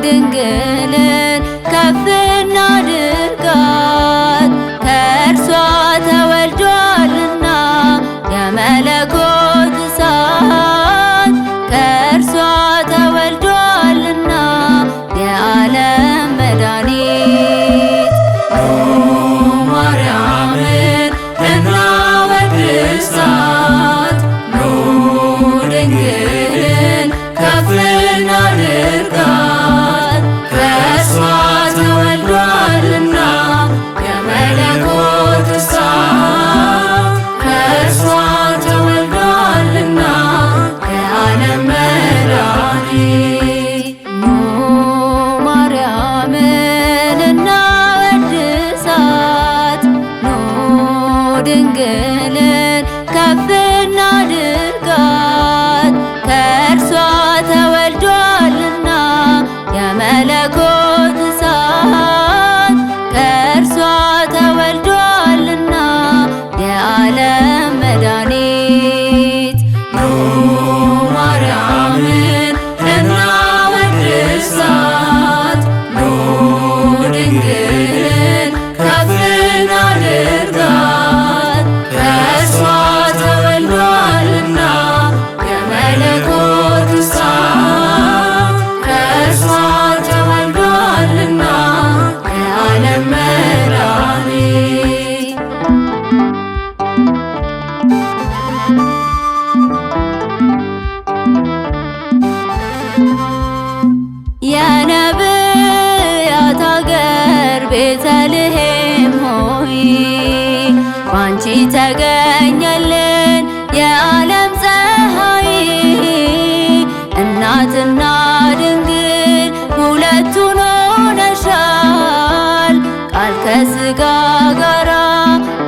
ድንግልን ከፍ እናድርጋት ከእርሷ ተወልዷልና የመለኮት እሳት ከእርሷ ተወልዷልና የዓለም መድኃኒት ማርያምን እናወድሳት ድንግልን ከፍ እናድርጋት ከእርሷ ተወልዷልና የመለኮት እሳት ከእርሷ ተወልዷልና የዓለም መድኃኒት ማርያምን እናወድሳት ድንግልን ከፍ እናድርጋት ከእርሷ ተወልዷልና የመለኮት እሳት ከእርሷ ተወልዷልና የዓለም መድኃኒት ማርያምን እናወድሳት ድንግልን ከፍ እናድርጋት ከእርሷ ተወልዷልና የመለኮት እሳት ከእርሷ ተወልዷልና የዓለም መድኃኒት የነቢያት አገር ቤተልሔም ሆይ ባንቺ ተገኘልን የዓለም ፀሐይ እናትና ድንግል ሁለቱን ሆነሻል ቃል ከሥጋ ጋራ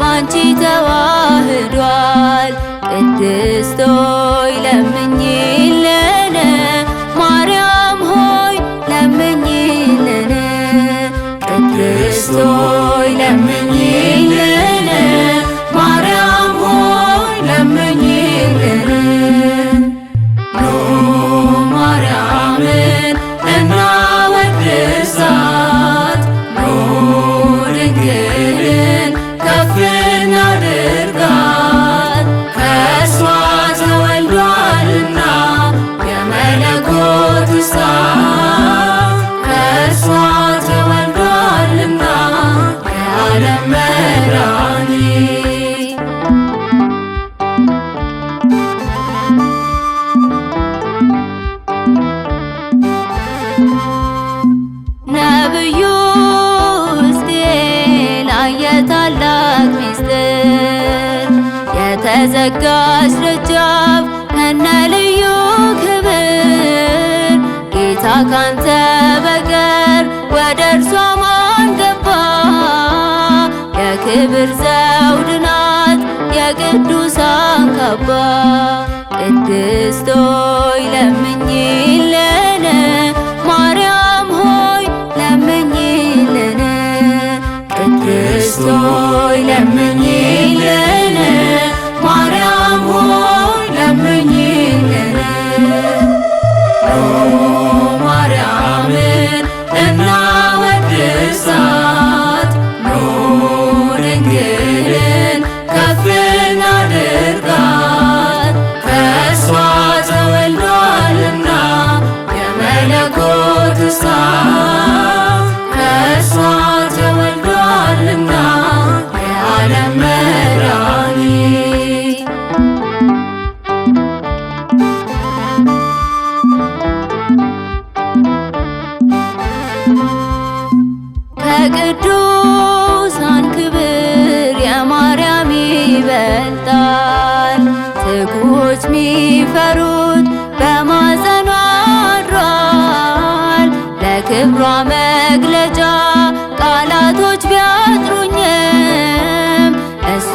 ባንቺ ተዋህዷል ቅድስት ሆይ ለምኚልን ማርያም ሆይ ለምኚልን ቅድስት ሆይ ለምኚልን ማርያም ሆይ ለምኚልን ማርያምን እናወድሳት ድንግልን ከፍ እናድርጋት ከእርሷ ተወልዷልና የመለኮት እሳት ከእርሷ ተወልዷልና የዓለም መድኃኒት ነብዩ ሕዝቅኤል አየ ታላቅ ምስጢር የተዘጋች ደጃፍ ከነ ልዩ ክብር ጌታ ካንተ በቀር ወደ እርሷ ማን ገባ የክብር ዘውድ ናት የቅዱሳን ካባ ቅድስት ሆይ ለምኚልን ማርያም ሆይ ለምኚልን ቅድስት ሆይ ለምኚልን ማርያም ሆይ ለምኚልን ማርያምን እናወድሳት ድንግልን ከፍ እናድርጋት ከእርሷ ተወልዷልና የመለኮት እሳት ከእርሷ ተወልዷልና የዓለም መድኃኒት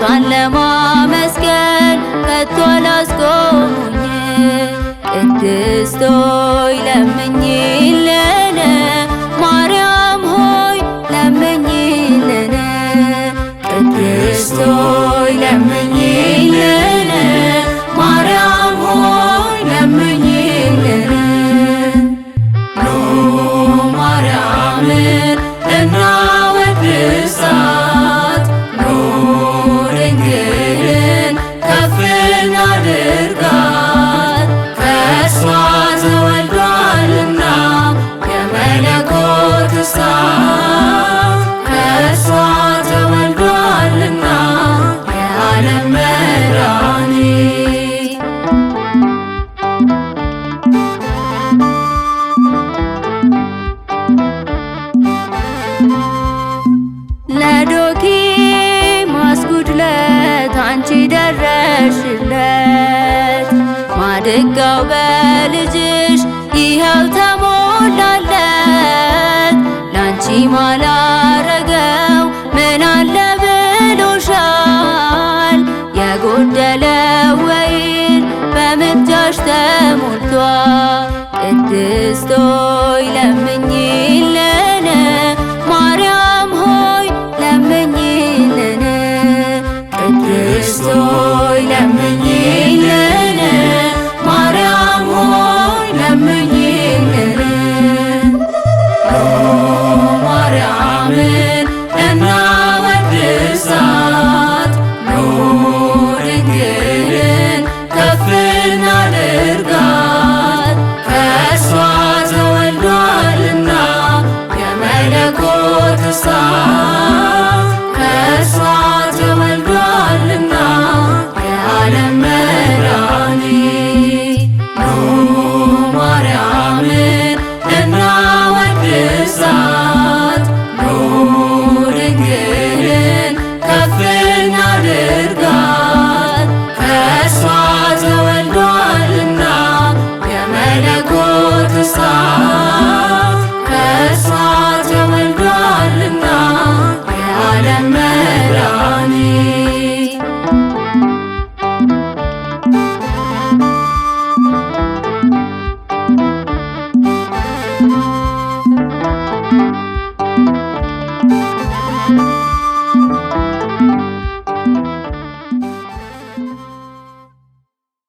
እርሷን ለማመስገን ከቶ አላስቆሙኝ። ቅድስት ሆይ ለምኚልን፣ ማርያም ሆይ ለምኚልን። ቅድስት ሆይ ለምኚልን፣ ማርያም ሆይ ለምኚልን። ኑ ማርያምን እናወድሳት፣ ኑ ድንግልን ከፍ እናድርጋት። ከእርሷ ተወልዷልና የመለኮት እሳት፣ ከእርሷ ተወልዷልና የዓለም መድኃኒት። ለዶኪማስ ጉድለት አንቺ ደረሽለት፣ ማድጋው በልጅሽ ይኸው ተሞላለት። ላንቺ ማላ